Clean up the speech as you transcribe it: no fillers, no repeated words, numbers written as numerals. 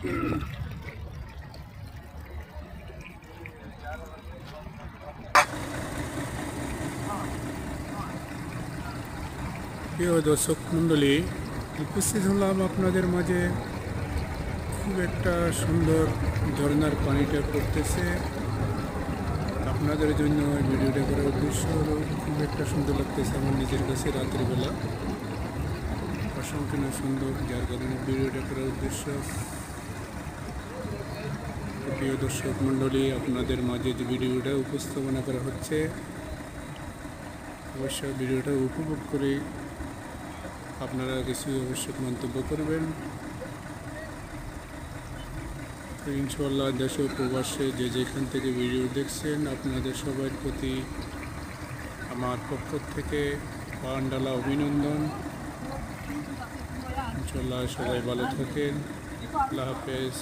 প্রিয় দর্শক মণ্ডলী, উপস্থিত হলাম আপনাদের মাঝে। খুব একটা সুন্দর ঝর্ণার পানিটা পড়তেছে। আপনাদের জন্য ভিডিওটা করার উদ্দেশ্য হলো, খুব একটা সুন্দর লাগতেছে আমার নিজের কাছে রাত্রিবেলা, অসংখ্য সুন্দর, যার কারণে ভিডিওটা করার উদ্দেশ্য। প্রিয় দর্শক মণ্ডলী, আপনাদের মাঝে যে ভিডিওটা উপস্থাপনা করা হচ্ছে, অবশ্যই ভিডিওটা উপভোগ করে আপনারা কিছু অবশ্যই মন্তব্য করবেন। ইনশাআল্লাহ দেশ ও প্রবাসে যে যেখান থেকে ভিডিও দেখছেন, আপনাদের সবার প্রতি আমার পক্ষ থেকে পান্ডালা অভিনন্দন। ইনশাআল্লাহ সবাই ভালো থাকেন। আল্লাহ হাফেজ।